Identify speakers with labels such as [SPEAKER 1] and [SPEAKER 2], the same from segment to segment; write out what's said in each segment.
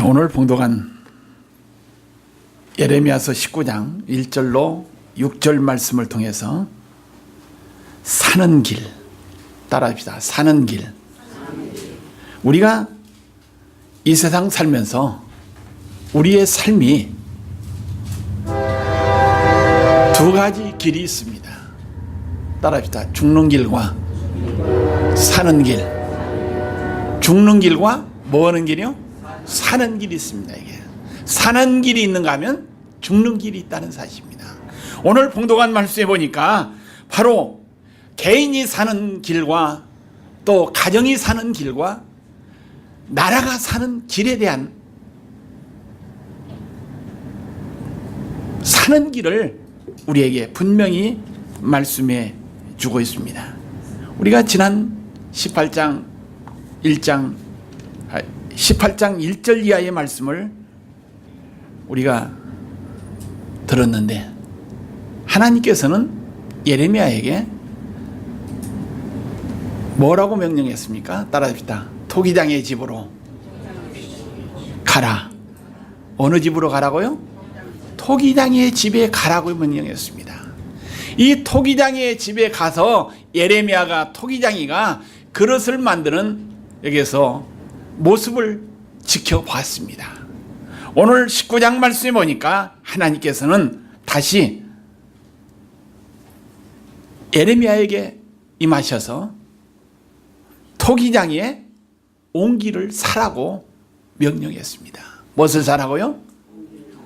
[SPEAKER 1] 오늘 봉독한 예레미야서 19장 1절로 6절 말씀을 통해서 사는 길, 따라합시다. 사는 길. 우리가 이 세상 살면서 우리의 삶이 두 가지 길이 있습니다. 따라합시다. 죽는 길과 사는 길. 죽는 길과 뭐 하는 길이요? 사는 길이 있습니다. 이게 사는 길이 있는가 하면 죽는 길이 있다는 사실입니다. 오늘 봉독한 말씀에 보니까 바로 개인이 사는 길과 또 가정이 사는 길과 나라가 사는 길에 대한 사는 길을 우리에게 분명히 말씀해 주고 있습니다. 우리가 지난 18장 1절 이하의 말씀을 우리가 들었는데 하나님께서는 예레미야에게 뭐라고 명령했습니까? 따라합시다. 토기장의 집으로 가라. 어느 집으로 가라고요? 토기장의 집에 가라고 명령했습니다. 이 토기장의 집에 가서 예레미야가 토기장이가 그릇을 만드는 여기서 모습을 지켜봤습니다. 오늘 19장 말씀에 보니까 하나님께서는 다시 예레미야에게 임하셔서 토기장의 옹기를 사라고 명령했습니다. 무엇을 사라고요?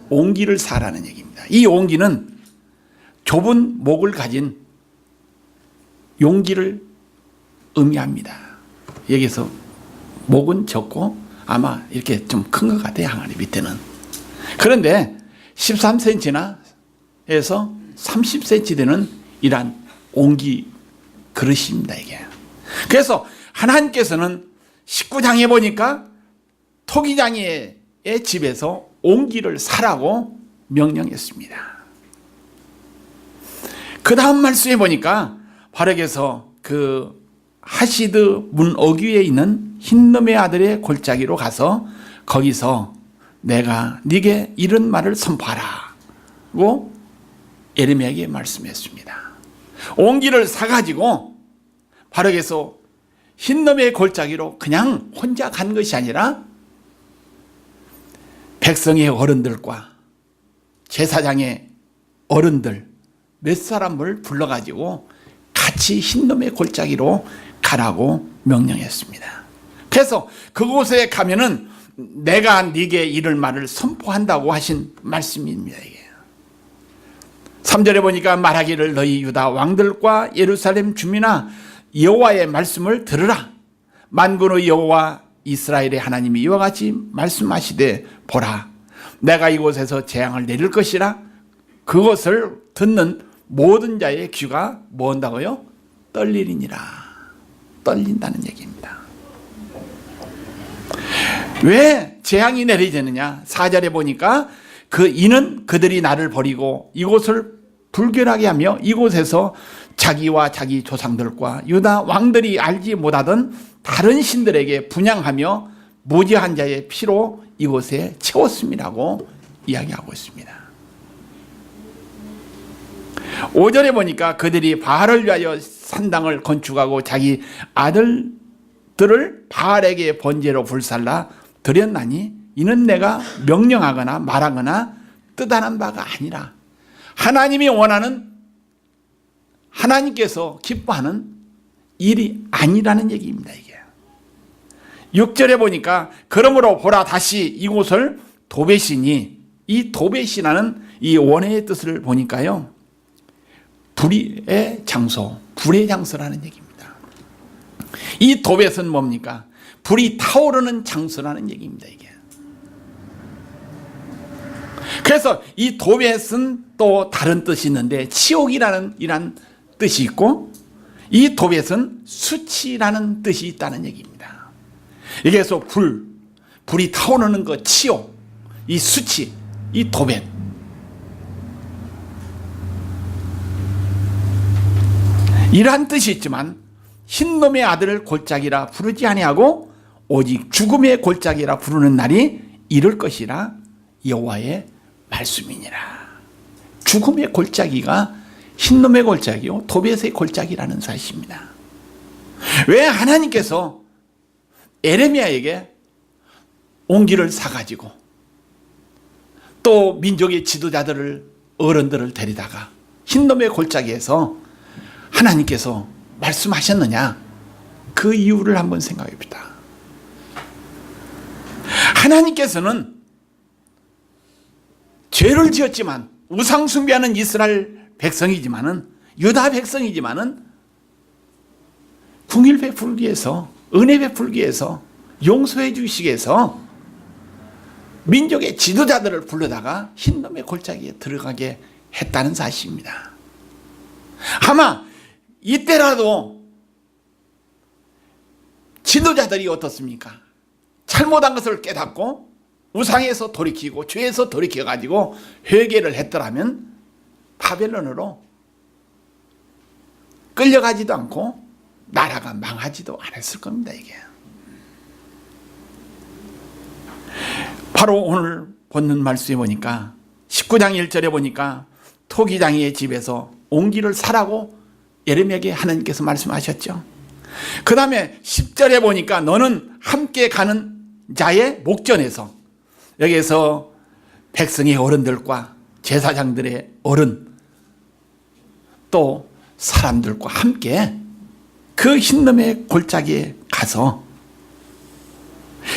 [SPEAKER 1] 옹기를 사라는 얘기입니다. 이 옹기는 좁은 목을 가진 용기를 의미합니다. 여기서 목은 적고 아마 이렇게 좀 큰 것 같아요. 항아리 밑에는. 그런데 13cm나 해서 30cm 되는 이러한 옹기 그릇입니다. 이게. 그래서 하나님께서는 19장에 보니까 토기장의 집에서 옹기를 사라고 명령했습니다. 그 다음 말씀에 보니까 바르게서 그 하시드 문 어귀에 있는 흰놈의 아들의 골짜기로 가서 거기서 내가 네게 이런 말을 선포하라고 예레미야에게 말씀했습니다. 옹기를 사가지고 바르게서 흰놈의 골짜기로 그냥 혼자 간 것이 아니라 백성의 어른들과 제사장의 어른들 몇 사람을 불러가지고 같이 흰놈의 골짜기로 가라고 명령했습니다. 그래서 그곳에 가면은 내가 네게 이럴 말을 선포한다고 하신 말씀입니다. 이게. 3절에 보니까 말하기를 너희 유다 왕들과 예루살렘 주민아 여호와의 말씀을 들으라. 만군의 여호와 이스라엘의 하나님이 이와 같이 말씀하시되 보라 내가 이곳에서 재앙을 내릴 것이라. 그것을 듣는 모든 자의 귀가 뭐 한다고요? 떨리리니라. 떨린다는 얘기입니다. 왜 재앙이 내리느냐? 4절에 보니까 이는 그들이 나를 버리고 이곳을 불결하게 하며 이곳에서 자기와 자기 조상들과 유다 왕들이 알지 못하던 다른 신들에게 분향하며 무지한 자의 피로 이곳에 채웠음이라고 이야기하고 있습니다. 5절에 보니까 그들이 바알을 위하여 산당을 건축하고 자기 아들들을 바알에게 번제로 불살라 드렸나니 이는 내가 명령하거나 말하거나 뜻하는 바가 아니라 하나님이 원하는 하나님께서 기뻐하는 일이 아니라는 얘기입니다. 이게 6절에 보니까 그러므로 보라 다시 이곳을 도벳이니 이 도벳이라는 이 원어의 뜻을 보니까요 불의 장소, 불의 장소라는 얘기입니다. 이 도벳은 뭡니까? 불이 타오르는 장소라는 얘기입니다. 이게. 그래서 이 도벳은 또 다른 뜻이 있는데 치욕이라는 이란 뜻이 있고 이 도벳은 수치라는 뜻이 있다는 얘기입니다. 여기에서 불이 타오르는 것 치욕, 이 수치, 이 도벳. 이러한 뜻이 있지만 흰놈의 아들을 골짜기라 부르지 아니하고 오직 죽음의 골짜기라 부르는 날이 이룰 것이라 여호와의 말씀이니라. 죽음의 골짜기가 흰놈의 골짜기요 도벳의 골짜기라는 사실입니다. 왜 하나님께서 에레미야에게 옹기를 사가지고 또 민족의 지도자들을 어른들을 데리다가 흰놈의 골짜기에서 하나님께서 말씀하셨느냐, 그 이유를 한번 생각해 봅시다. 하나님께서는 죄를 지었지만 우상 숭배하는 이스라엘 백성이지만은 유다 백성이지만은 궁일 베풀기 위해서 은혜 베풀기 위해서 용서해 주시기 위해서 민족의 지도자들을 불러다가 흰놈의 골짜기에 들어가게 했다는 사실입니다. 아마 이때라도 지도자들이 어떻습니까? 잘못한 것을 깨닫고 우상에서 돌이키고 죄에서 돌이켜가지고 회개를 했더라면 바벨론으로 끌려가지도 않고 나라가 망하지도 않았을 겁니다. 이게 바로 오늘 본문 말씀에 보니까 19장 1절에 보니까 토기장이의 집에서 옹기를 사라고 예레미야에게 하나님께서 말씀하셨죠. 그 다음에 10절에 보니까 너는 함께 가는 자의 목전에서, 여기에서 백성의 어른들과 제사장들의 어른 또 사람들과 함께 그 흰놈의 골짜기에 가서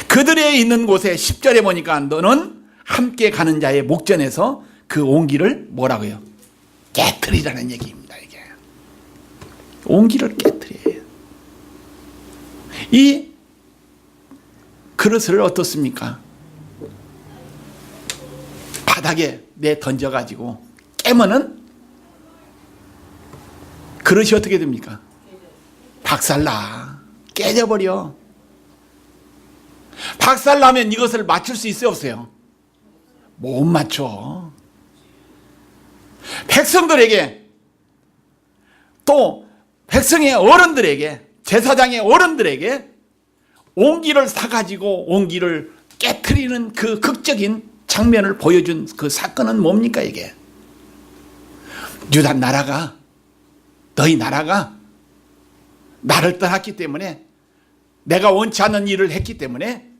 [SPEAKER 1] 그들의 있는 곳에 10절에 보니까 너는 함께 가는 자의 목전에서 그 옹기를 뭐라고요? 깨트리라는 얘기입니다. 이게 옹기를 깨트려요. 이 그릇을 어떻습니까? 바닥에 내 던져가지고 깨면은 그릇이 어떻게 됩니까? 박살나, 깨져버려. 박살나면 이것을 맞출 수 있어요, 없어요? 못 맞춰. 백성들에게 또 백성의 어른들에게, 제사장의 어른들에게 옹기를 사가지고 옹기를 깨트리는 그 극적인 장면을 보여준 그 사건은 뭡니까? 이게 유다 나라가, 너희 나라가 나를 떠났기 때문에, 내가 원치 않는 일을 했기 때문에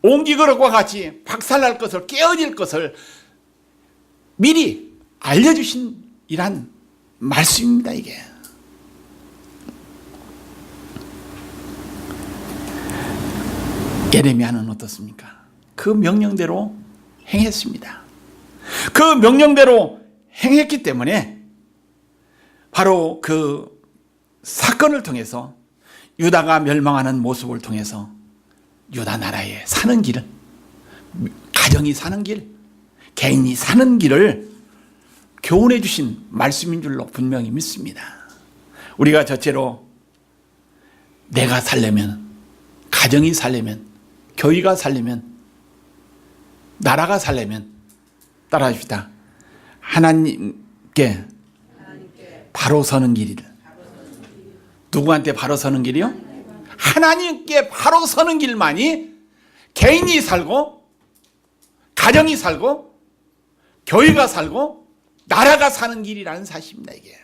[SPEAKER 1] 옹기 그릇과 같이 박살날 것을, 깨어질 것을 미리 알려주신 이란 말씀입니다. 이게 예레미야는 어떻습니까? 그 명령대로 행했습니다. 그 명령대로 행했기 때문에 바로 그 사건을 통해서 유다가 멸망하는 모습을 통해서 유다 나라에 사는 길은, 가정이 사는 길, 개인이 사는 길을 교훈해 주신 말씀인 줄로 분명히 믿습니다. 우리가 저체로 내가 살려면, 가정이 살려면, 교회가 살려면, 나라가 살려면 따라합시다. 하나님께 바로 서는 길이를. 누구한테 바로 서는 길이요? 하나님께 바로 서는 길만이 개인이 살고, 가정이 살고, 교회가 살고, 나라가 사는 길이라는 사실입니다. 이게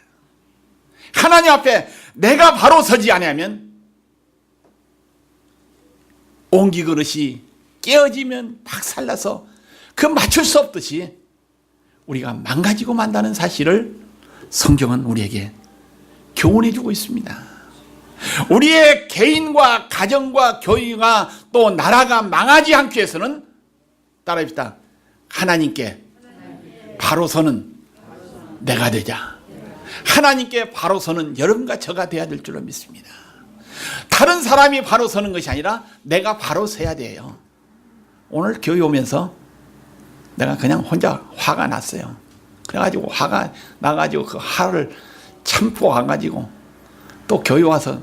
[SPEAKER 1] 하나님 앞에 내가 바로 서지 않으면 옹기 그릇이 깨어지면 박살나서 그 맞출 수 없듯이 우리가 망가지고 만다는 사실을 성경은 우리에게 교훈해 주고 있습니다. 우리의 개인과 가정과 교회가 또 나라가 망하지 않기 위해서는 따라합시다. 하나님께 바로 서는 내가 되자. 하나님께 바로 서는 여러분과 저가 되어야 될 줄로 믿습니다. 다른 사람이 바로 서는 것이 아니라 내가 바로 서야 돼요. 오늘 교회 오면서 내가 그냥 혼자 화가 났어요. 그래가지고 화가 나가지고 그 화를 참고 와가지고 또 교회 와서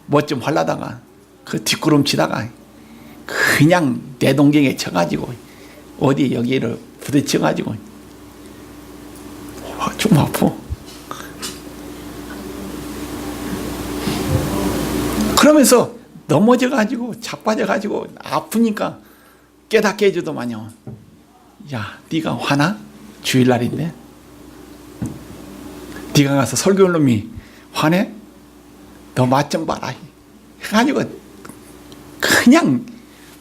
[SPEAKER 1] 뭐 좀 하려다가 그 뒷구름 치다가 그냥 내동경에 쳐가지고 어디 여기를 부딪혀가지고 좀 아파. 그러면서 넘어져가지고 자빠져가지고 아프니까 깨닫게 해주더만요. 야, 네가 화나? 주일날인데 네가 가서 설교할 놈이 화내? 너 맛 좀 봐라 해가지고 그냥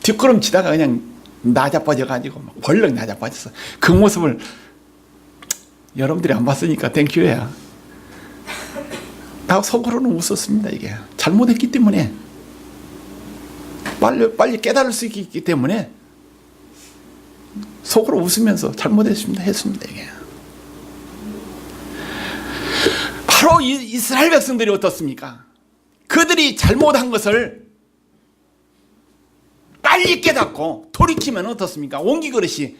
[SPEAKER 1] 뒷걸음치다가 그냥 나자빠져가지고 막 벌렁 나자빠졌어. 그 모습을 여러분들이 안 봤으니까 땡큐야. 나 속으로는 웃었습니다. 이게 잘못했기 때문에 빨리 깨달을 수 있기 때문에 속으로 웃으면서 잘못했습니다 했습니다. 이게 바로 이스라엘 백성들이 어떻습니까? 그들이 잘못한 것을 빨리 깨닫고 돌이키면 어떻습니까? 옹기 그릇이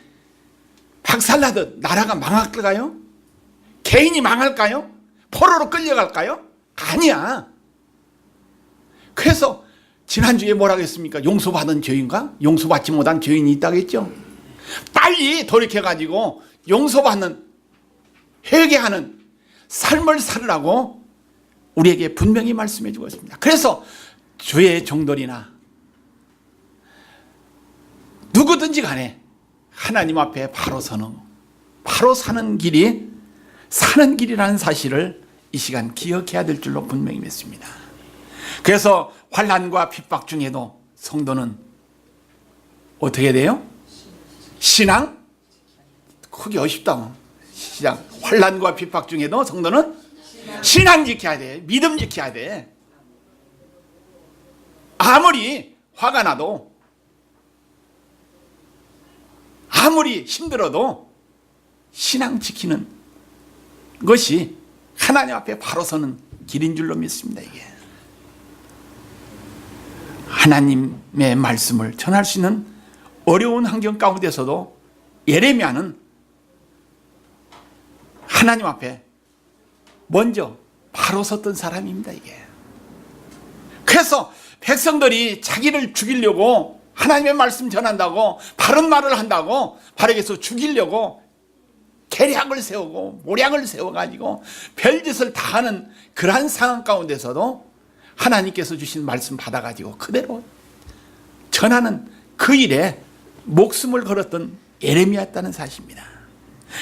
[SPEAKER 1] 박살나듯 나라가 망할까요? 개인이 망할까요? 포로로 끌려갈까요? 아니야. 그래서 지난주에 뭐라고 했습니까? 용서받은 죄인과 용서받지 못한 죄인이 있다고 했죠. 빨리 돌이켜가지고 용서받는 회개하는 삶을 살으라고 우리에게 분명히 말씀해 주고 있습니다. 그래서 주의 종들이나 누구든지 간에 하나님 앞에 바로 사는 길이 사는 길이라는 사실을 이 시간 기억해야 될 줄로 분명히 믿습니다. 그래서 환난과 핍박 중에도 성도는 어떻게 돼요? 신앙? 그게 어렵다. 시작. 환난과 핍박 중에도 성도는 신앙 지켜야 돼. 믿음 지켜야 돼. 아무리 화가 나도 아무리 힘들어도 신앙 지키는 것이 하나님 앞에 바로 서는 길인 줄로 믿습니다. 이게 하나님의 말씀을 전할 수 있는 어려운 환경 가운데서도 예레미야는 하나님 앞에 먼저 바로 섰던 사람입니다. 이게 그래서 백성들이 자기를 죽이려고 하나님의 말씀 전한다고 바른 말을 한다고 바르게서 죽이려고 계략을 세우고 모략을 세워가지고 별짓을 다 하는 그러한 상황 가운데서도 하나님께서 주신 말씀 받아가지고 그대로 전하는 그 일에 목숨을 걸었던 예레미야였다는 사실입니다.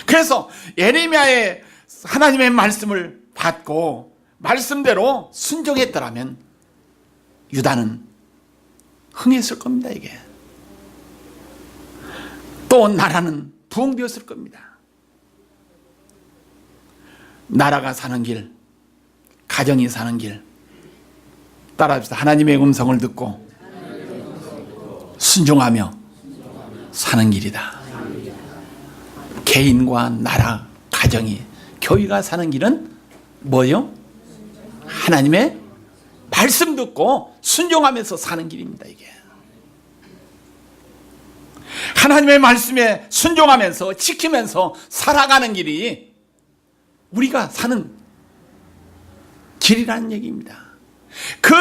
[SPEAKER 1] 그래서 예레미야의 하나님의 말씀을 받고 말씀대로 순종했더라면 유다는 흥했을 겁니다. 이게 또 나라는 부흥되었을 겁니다. 나라가 사는 길, 가정이 사는 길 따라합시다. 하나님의 음성을 듣고 순종하며 사는 길이다. 개인과 나라, 가정이, 교회가 사는 길은 뭐요? 하나님의 말씀 듣고 순종하면서 사는 길입니다. 이게 하나님의 말씀에 순종하면서 지키면서 살아가는 길이 우리가 사는 길이라는 얘기입니다. 그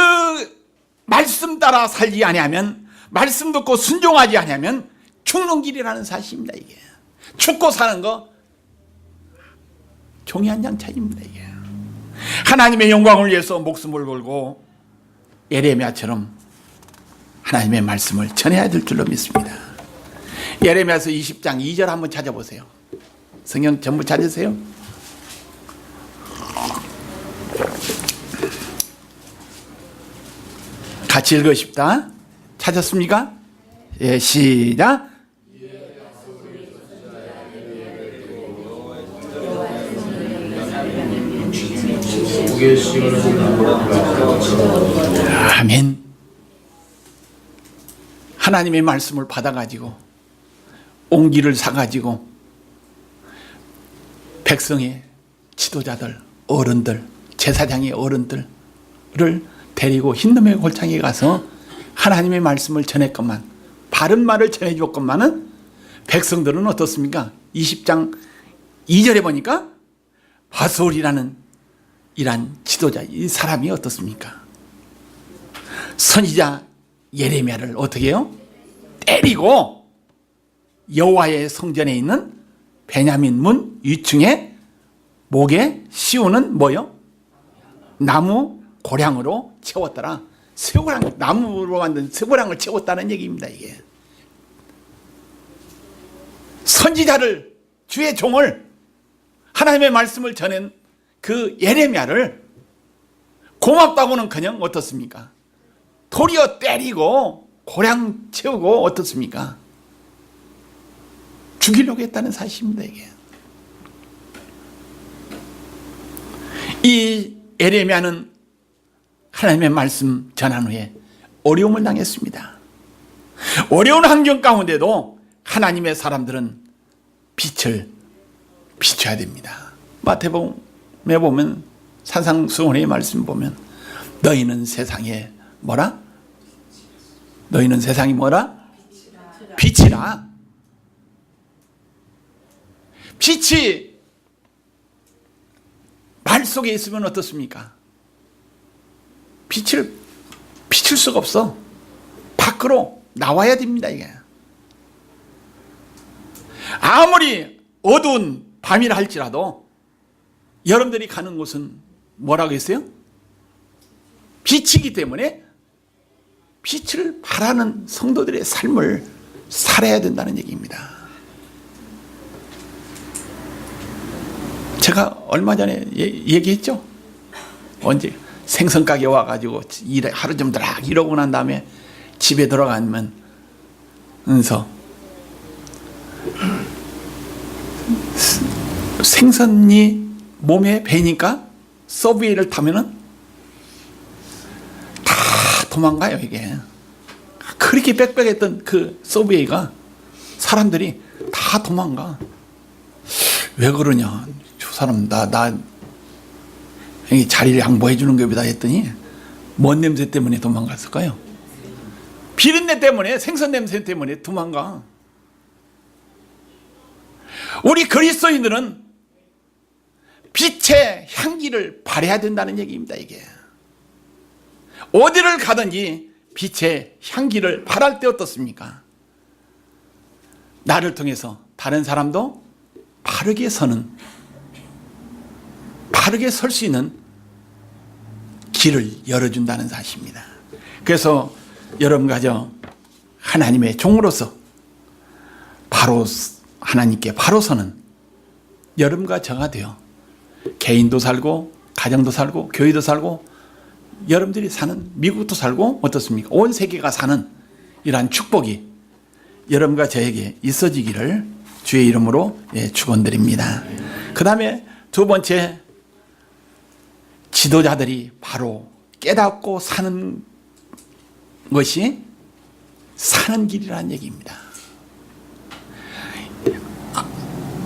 [SPEAKER 1] 말씀 따라 살지 아니하면, 말씀 듣고 순종하지 아니하면 죽는 길이라는 사실입니다. 이게 죽고 사는 거 종이 한 장 차이입니다. 이게 하나님의 영광을 위해서 목숨을 걸고 예레미야처럼 하나님의 말씀을 전해야 될 줄로 믿습니다. 예레미야서 20장 2절 한번 찾아보세요. 성경 전부 찾으세요. 같이 읽으십시다. 찾았습니까? 예, 시작. 아멘. 하나님의 말씀을 받아가지고 옹기를 사가지고 백성의 지도자들, 어른들, 제사장의 어른들을 데리고 흰놈의 골창에 가서 하나님의 말씀을 전했건만, 바른 말을 전해줬건만은 백성들은 어떻습니까? 20장 2절에 보니까 바솔이라는 이란 지도자, 이 사람이 어떻습니까? 선지자 예레미야를 어떻게 해요? 때리고 여호와의 성전에 있는 베냐민 문 위층에 목에 씌우는 뭐요? 나무 고량으로 채웠더라. 쇠고랑, 나무로 만든 쇠고량을 채웠다는 얘기입니다. 이게 선지자를, 주의 종을, 하나님의 말씀을 전한 그 예레미야를 고맙다고는커녕 어떻습니까? 도리어 때리고 고량 채우고 어떻습니까? 죽이려고 했다는 사실입니다. 이게. 이 예레미야는 하나님의 말씀 전한 후에 어려움을 당했습니다. 어려운 환경 가운데도 하나님의 사람들은 빛을 비춰야 됩니다. 마태복음에 보면 산상수훈의 말씀 보면 너희는 세상에 뭐라? 너희는 세상이 뭐라? 빛이라. 빛이 말 속에 있으면 어떻습니까? 빛을 비출 수가 없어. 밖으로 나와야 됩니다. 이게. 아무리 어두운 밤이라 할지라도 여러분들이 가는 곳은 뭐라고 했어요? 빛이기 때문에 빛을 바라는 성도들의 삶을 살아야 된다는 얘기입니다. 제가 얼마 전에 얘기했죠? 언제 생선가게 와가지고 하루 좀 드락 이러고 난 다음에 집에 들어가면 은서 생선이 몸에 배니까 서브웨이를 타면은 다 도망가요. 이게 그렇게 빽빽했던 그 서브웨이가 사람들이 다 도망가. 왜 그러냐? 저 사람 나 자리를 양보해 주는 겁니다 했더니 뭔 냄새 때문에 도망갔을까요? 비린내 때문에, 생선 냄새 때문에 도망가. 우리 그리스도인들은 빛의 향기를 발해야 된다는 얘기입니다. 이게 어디를 가든지 빛의 향기를 발할 때 어떻습니까? 나를 통해서 다른 사람도 바르게 설 수 있는 길을 열어준다는 사실입니다. 그래서 여러분 가정 하나님의 종으로서 바로 하나님께 바로 서는 여러분과 저가 되어 개인도 살고 가정도 살고 교회도 살고 여러분들이 사는 미국도 살고 어떻습니까? 온 세계가 사는 이러한 축복이 여러분과 저에게 있어지기를 주의 이름으로 축원드립니다. 그 다음에 두 번째, 지도자들이 바로 깨닫고 사는 것이 사는 길이라는 얘기입니다.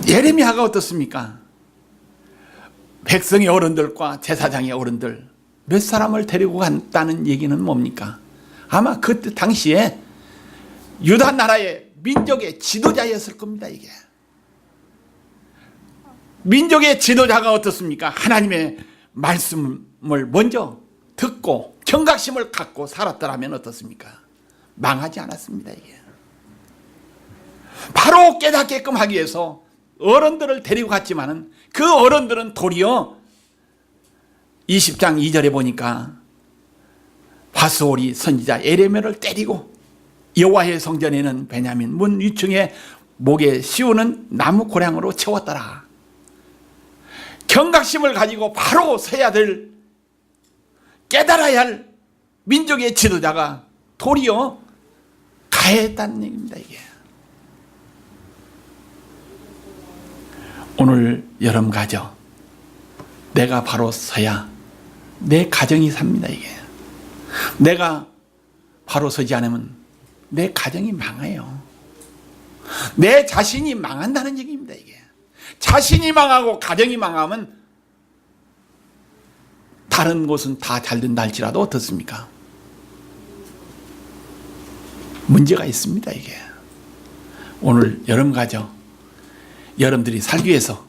[SPEAKER 1] 예레미야가 어떻습니까? 백성의 어른들과 제사장의 어른들 몇 사람을 데리고 갔다는 얘기는 뭡니까? 아마 그때 당시에 유다 나라의 민족의 지도자였을 겁니다. 이게 민족의 지도자가 어떻습니까? 하나님의 말씀을 먼저 듣고 경각심을 갖고 살았더라면 어떻습니까? 망하지 않았습니다. 이게 바로 깨닫게끔 하기 위해서 어른들을 데리고 갔지만은 그 어른들은 도리어 20장 2절에 보니까 바스올이 선지자 예레미야를 때리고 여호와의 성전에는 베냐민 문 위층에 목에 씌우는 나무 고량으로 채웠더라. 경각심을 가지고 바로 서야 될, 깨달아야 할 민족의 지도자가 도리어 가해했다는 얘기입니다. 이게 오늘 여러분 가정, 내가 바로 서야 내 가정이 삽니다. 이게 내가 바로 서지 않으면 내 가정이 망해요. 내 자신이 망한다는 얘기입니다. 이게 자신이 망하고 가정이 망하면 다른 곳은 다 잘 된다 할지라도 어떻습니까? 문제가 있습니다. 이게 오늘 여러분 가정, 여러분들이 살기 위해서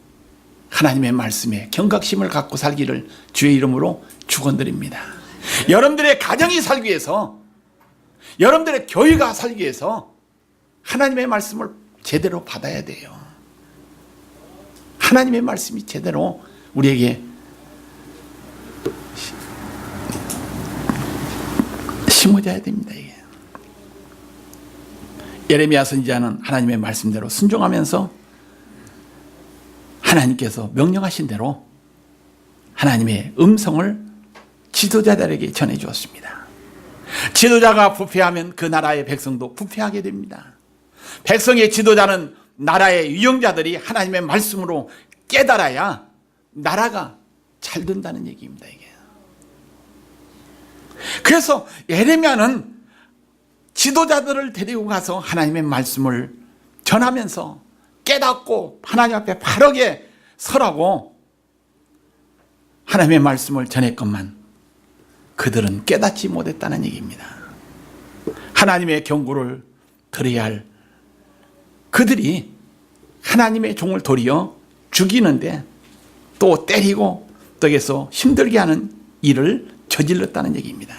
[SPEAKER 1] 하나님의 말씀에 경각심을 갖고 살기를 주의 이름으로 축원드립니다. 여러분들의 가정이 살기 위해서, 여러분들의 교회가 살기 위해서 하나님의 말씀을 제대로 받아야 돼요. 하나님의 말씀이 제대로 우리에게 심어져야 됩니다. 예레미야 선지자는 하나님의 말씀대로 순종하면서 하나님께서 명령하신 대로 하나님의 음성을 지도자들에게 전해주었습니다. 지도자가 부패하면 그 나라의 백성도 부패하게 됩니다. 백성의 지도자는 나라의 유영자들이 하나님의 말씀으로 깨달아야 나라가 잘 된다는 얘기입니다. 이게. 그래서 예레미야는 지도자들을 데리고 가서 하나님의 말씀을 전하면서 깨닫고 하나님 앞에 바르게 서라고 하나님의 말씀을 전했건만 그들은 깨닫지 못했다는 얘기입니다. 하나님의 경고를 들어야 할 그들이 하나님의 종을 도리어 죽이는데 또 때리고 떡에서 힘들게 하는 일을 저질렀다는 얘기입니다.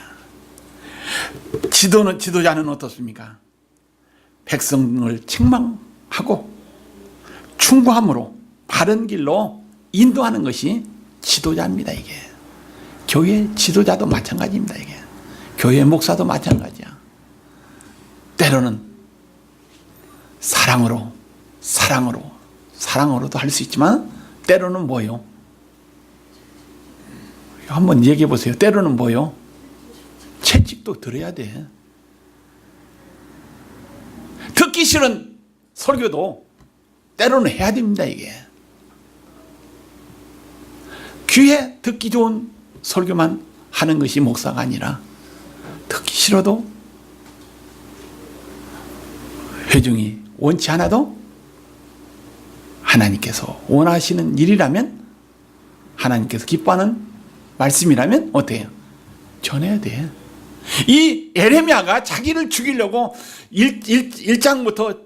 [SPEAKER 1] 지도자는 어떻습니까? 백성을 책망하고 충고함으로 바른 길로 인도하는 것이 지도자입니다. 이게 교회 지도자도 마찬가지입니다. 이게 교회 목사도 마찬가지야. 때로는 사랑으로도 할 수 있지만 때로는 뭐요? 한번 얘기해 보세요. 때로는 뭐요? 채찍도 들어야 돼. 듣기 싫은 설교도 때로는 해야 됩니다. 이게 귀에 듣기 좋은 설교만 하는 것이 목사가 아니라 듣기 싫어도 회중이 원치 않아도 하나님께서 원하시는 일이라면, 하나님께서 기뻐하는 말씀이라면 어때요? 전해야 돼. 이 예레미야가 자기를 죽이려고 1장부터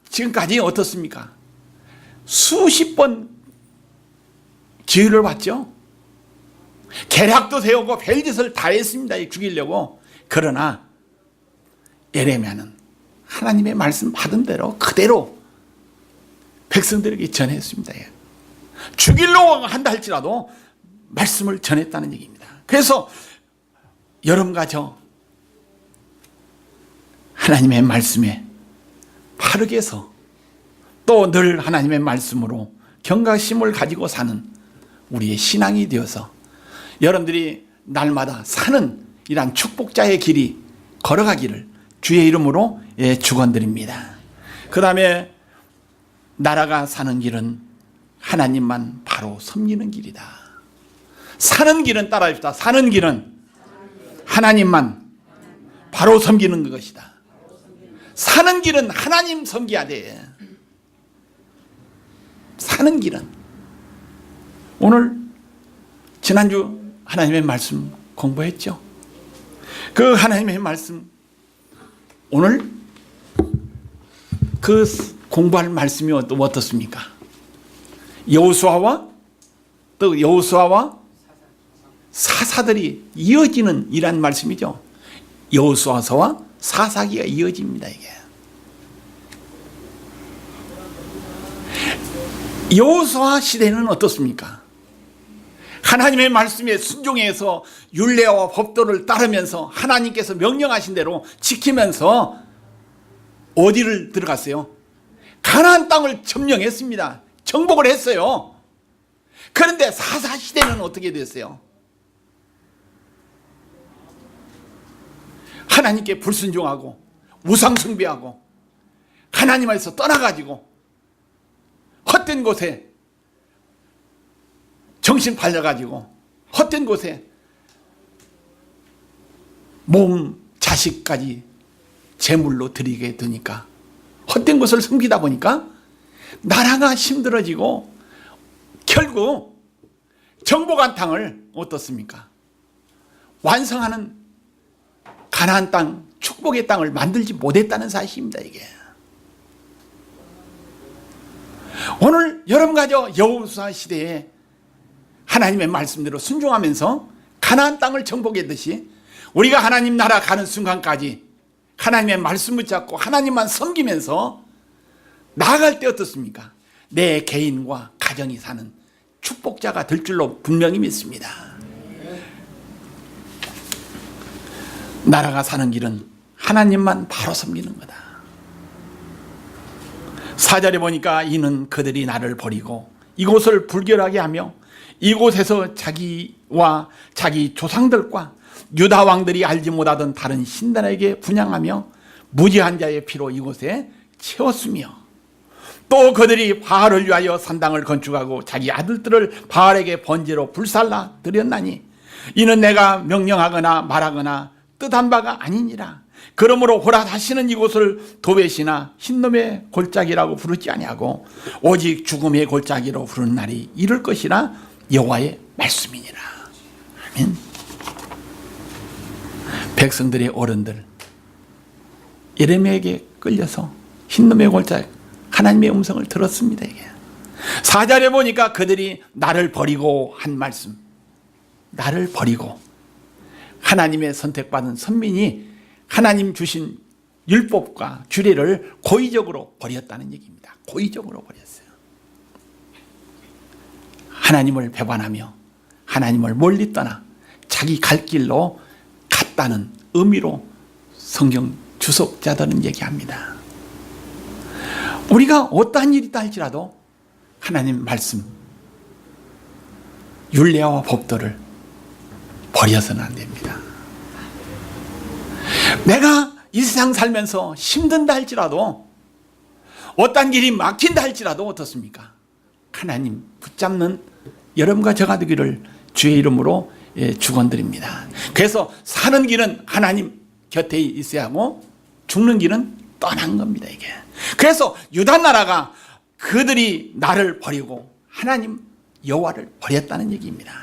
[SPEAKER 1] 지금까지 어떻습니까? 수십 번 기회를 받죠. 계략도 세우고 별짓을 다 했습니다. 죽이려고. 그러나 예레미야는 하나님의 말씀 받은 대로 그대로 백성들에게 전했습니다. 죽이려고 한다 할지라도 말씀을 전했다는 얘기입니다. 그래서 여러분과 저 하나님의 말씀에 바르게 서 또 늘 하나님의 말씀으로 경각심을 가지고 사는 우리의 신앙이 되어서 여러분들이 날마다 사는 이런 축복자의 길이 걸어가기를 주의 이름으로 축원드립니다. 그 다음에 나라가 사는 길은 하나님만 바로 섬기는 길이다. 사는 길은 따라합시다. 사는 길은 하나님만 바로 섬기는 것이다. 사는 길은 하나님 섬겨야 돼. 사는 길은. 오늘 지난주 하나님의 말씀 공부했죠. 그 하나님의 말씀 오늘 그 공부할 말씀이 어떻습니까? 여호수아와 사사들이 이어지는 이란 말씀이죠. 여호수아서와 사사기가 이어집니다. 이게 여호수아 시대는 어떻습니까? 하나님의 말씀에 순종해서 율례와 법도를 따르면서 하나님께서 명령하신 대로 지키면서 어디를 들어갔어요? 가나안 땅을 점령했습니다. 정복을 했어요. 그런데 사사 시대는 어떻게 됐어요? 하나님께 불순종하고 우상 숭배하고 하나님에서 떠나가지고 헛된 곳에 정신 팔려가지고 헛된 곳에 몸, 자식까지 제물로 드리게 되니까 헛된 것을 섬기다 보니까 나라가 힘들어지고 결국 정복한 땅을 어떻습니까? 완성하는 가나안 땅, 축복의 땅을 만들지 못했다는 사실입니다. 이게 오늘 여러분과 저 여호수아 시대에 하나님의 말씀대로 순종하면서 가나안 땅을 정복했듯이 우리가 하나님 나라 가는 순간까지 하나님의 말씀 붙잡고 하나님만 섬기면서 나아갈 때 어떻습니까? 내 개인과 가정이 사는 축복자가 될 줄로 분명히 믿습니다. 나라가 사는 길은 하나님만 바로 섬기는 거다. 4절에 보니까 이는 그들이 나를 버리고 이곳을 불결하게 하며 이곳에서 자기와 자기 조상들과 유다 왕들이 알지 못하던 다른 신단에게 분향하며 무지한 자의 피로 이곳에 채웠으며 또 그들이 바알을 위하여 산당을 건축하고 자기 아들들을 바알에게 번제로 불살라 드렸나니 이는 내가 명령하거나 말하거나 뜻한 바가 아니니라. 그러므로 보라 다시는 이곳을 도벳이나 흰놈의 골짜기라고 부르지 아니하고 오직 죽음의 골짜기로 부르는 날이 이를 것이라 여호와의 말씀이니라. 아멘. 백성들의 어른들 예레미야에게 끌려서 흰놈의 골짜기 하나님의 음성을 들었습니다. 이게 4절에 보니까 그들이 나를 버리고 한 말씀, 나를 버리고 하나님의 선택받은 선민이 하나님 주신 율법과 규례를 고의적으로 버렸다는 얘기입니다. 고의적으로 버렸어요. 하나님을 배반하며 하나님을 멀리 떠나 자기 갈 길로 갔다는 의미로 성경 주석자들은 얘기합니다. 우리가 어떠한 일이 있다 할지라도 하나님 말씀, 율례와 법도를 버려서는 안 됩니다. 내가 이 세상 살면서 힘든다 할지라도 어떤 길이 막힌다 할지라도 어떻습니까? 하나님 붙잡는 여러분과 저가 되기를 주의 이름으로 축원드립니다. 그래서 사는 길은 하나님 곁에 있어야 하고 죽는 길은 떠난 겁니다. 이게. 그래서 유다 나라가 그들이 나를 버리고 하나님 여호와를 버렸다는 얘기입니다.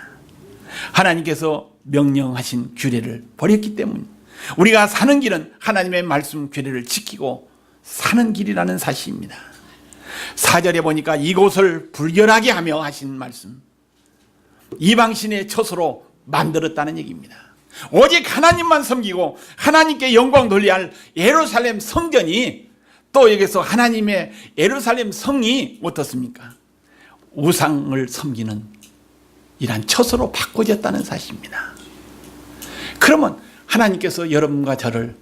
[SPEAKER 1] 하나님께서 명령하신 규례를 버렸기 때문 우리가 사는 길은 하나님의 말씀 규례를 지키고 사는 길이라는 사실입니다. 4절에 보니까 이곳을 불결하게 하며 하신 말씀, 이방신의 처소로 만들었다는 얘기입니다. 오직 하나님만 섬기고 하나님께 영광 돌려야 할 예루살렘 성전이 또 여기서 하나님의 예루살렘 성이 어떻습니까? 우상을 섬기는 이러한 처소로 바꿔졌다는 사실입니다. 그러면 하나님께서 여러분과 저를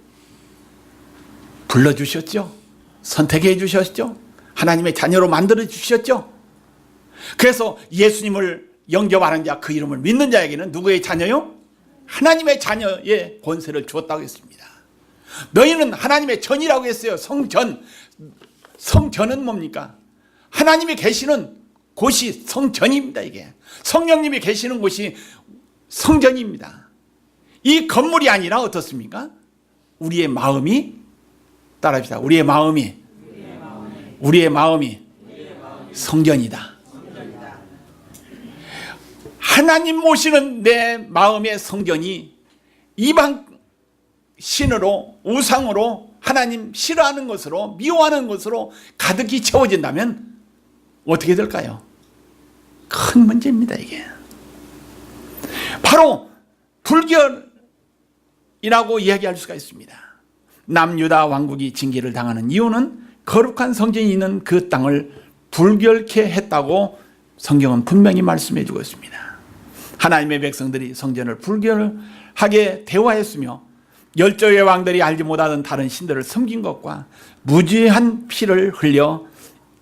[SPEAKER 1] 불러주셨죠? 선택해 주셨죠? 하나님의 자녀로 만들어 주셨죠? 그래서 예수님을 영접하는 자, 그 이름을 믿는 자에게는 누구의 자녀요? 하나님의 자녀의 권세를 주었다고 했습니다. 너희는 하나님의 전이라고 했어요. 성전. 성전은 뭡니까? 하나님이 계시는 곳이 성전입니다. 이게 성령님이 계시는 곳이 성전입니다. 이 건물이 아니라 어떻습니까? 우리의 마음이, 따라합시다. 우리의 마음이 성전이다. 하나님 모시는 내 마음의 성전이 이방 신으로, 우상으로, 하나님 싫어하는 것으로, 미워하는 것으로 가득히 채워진다면 어떻게 될까요? 큰 문제입니다. 이게 바로 불결이라고 이야기할 수가 있습니다. 남유다 왕국이 징계를 당하는 이유는 거룩한 성전이 있는 그 땅을 불결케 했다고 성경은 분명히 말씀해 주고 있습니다. 하나님의 백성들이 성전을 불결하게 대화했으며 열조의 왕들이 알지 못하던 다른 신들을 섬긴 것과 무지한 피를 흘려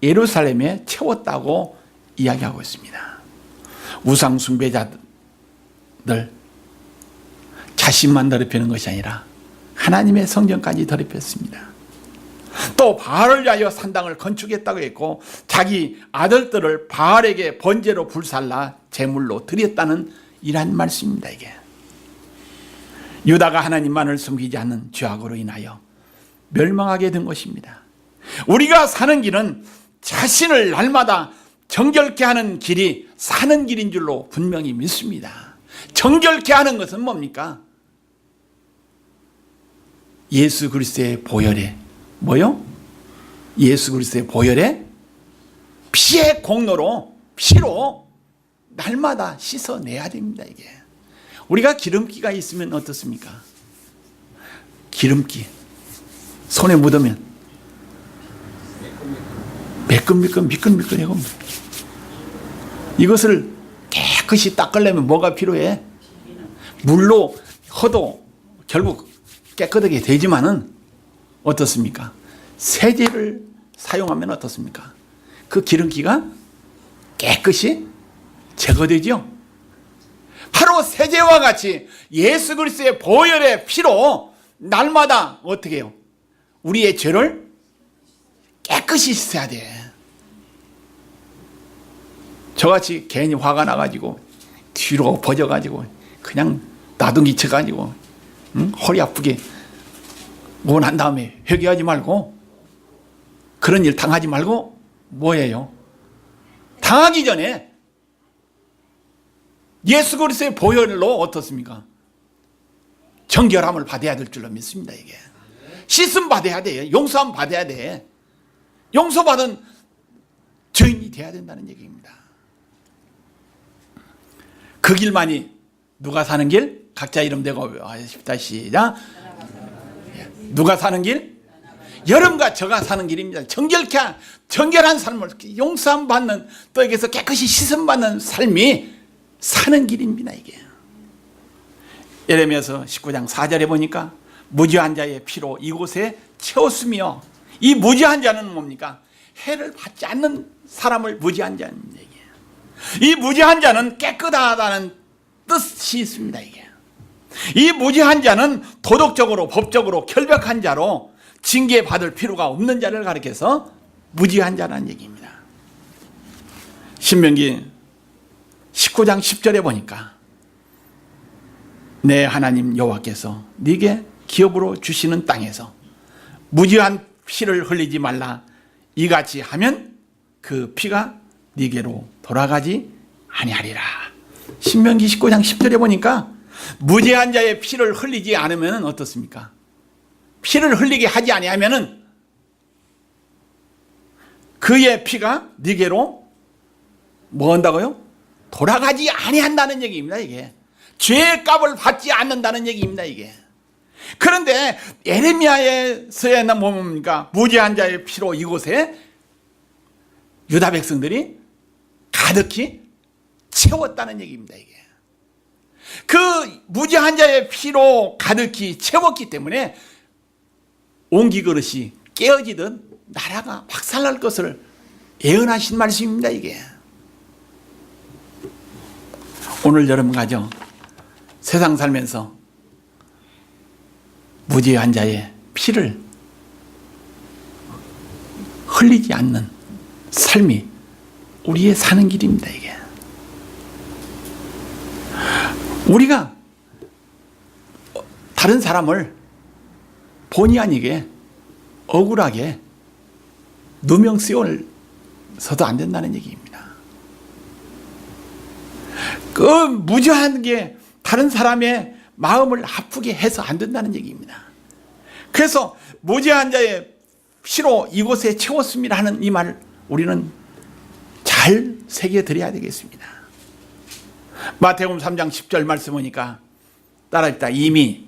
[SPEAKER 1] 예루살렘에 채웠다고 이야기하고 있습니다. 우상 숭배자들 자신만 더럽히는 것이 아니라 하나님의 성전까지 더럽혔습니다. 또 바알을 위하여 산당을 건축했다고 했고 자기 아들들을 바알에게 번제로 불살라 제물로 드렸다는 이러한 말씀입니다. 이게 유다가 하나님만을 섬기지 않는 죄악으로 인하여 멸망하게 된 것입니다. 우리가 사는 길은 자신을 날마다 정결케 하는 길이 사는 길인 줄로 분명히 믿습니다. 정결케 하는 것은 뭡니까? 예수 그리스도의 보혈에 뭐요? 예수 그리스도의 보혈에 피의 공로로 피로 날마다 씻어내야 됩니다. 이게 우리가 기름기가 있으면 어떻습니까? 기름기 손에 묻으면 미끌미끌하고 이것을 깨끗이 닦으려면 뭐가 필요해? 물로 허도 결국 깨끗하게 되지만은 어떻습니까? 세제를 사용하면 어떻습니까? 그 기름기가 깨끗이 제거되죠. 바로 세제와 같이 예수 그리스도의 보혈의 피로 날마다 어떻게 해요? 우리의 죄를 깨끗이 씻어야 돼. 저같이 괜히 화가 나가지고 뒤로 버져가지고 그냥 나둥이 쳐가지고 허리 아프게 원한 다음에 회개하지 말고 그런 일 당하지 말고 뭐예요? 당하기 전에 예수 그리스도의 보혈로 어떻습니까? 정결함을 받아야 될 줄로 믿습니다. 이게 씻음 받아야 돼요. 용서함 받아야 돼. 용서받은 죄인이 돼야 된다는 얘기입니다. 그 길만이 누가 사는 길? 각자 이름 대고 싶다. 시작. 누가 사는 길? 여러분과 저가 사는 길입니다. 정결한 삶을 용서함 받는, 또 여기서 깨끗이 씻음 받는 삶이 사는 길입니다. 이게 예레미야서 19장 4절에 보니까 무죄한 자의 피로 이곳에 채웠으며, 이 무죄한 자는 뭡니까? 해를 받지 않는 사람을 무죄한 자는 얘기예요. 이 무죄한 자는 깨끗하다는 뜻이 있습니다. 이게 이 무죄한 자는 도덕적으로 법적으로 결백한 자로 징계받을 필요가 없는 자를 가리켜서 무죄한 자라는 얘기입니다. 신명기 19장 10절에 보니까 내 하나님 여호와께서 네게 기업으로 주시는 땅에서 무죄한 피를 흘리지 말라. 이같이 하면 그 피가 네게로 돌아가지 아니하리라. 신명기 19장 10절에 보니까 무죄한 자의 피를 흘리지 않으면 어떻습니까? 피를 흘리게 하지 아니하면은 그의 피가 네게로 뭐 한다고요? 돌아가지 아니한다는 얘기입니다. 이게 죄의 값을 받지 않는다는 얘기입니다. 이게 그런데 예레미야에서의 뭡니까? 무죄한 자의 피로 이곳에 유다 백성들이 가득히 채웠다는 얘기입니다. 이게 그 무죄한 자의 피로 가득히 채웠기 때문에 옹기 그릇이 깨어지듯 나라가 박살날 것을 예언하신 말씀입니다. 이게 오늘 여러분 가정 세상 살면서 무죄한 자의 피를 흘리지 않는 삶이 우리의 사는 길입니다. 이게 우리가 다른 사람을 본의 아니게 억울하게 누명 씌워서도 안 된다는 얘기입니다. 그 무죄한 게 다른 사람의 마음을 아프게 해서 안 된다는 얘기입니다. 그래서 무죄한 자의 피로 이곳에 채웠습니다 하는 이 말 우리는 잘 새겨드려야 되겠습니다. 마태복음 3장 10절 말씀 보니까 따라합니다. 이미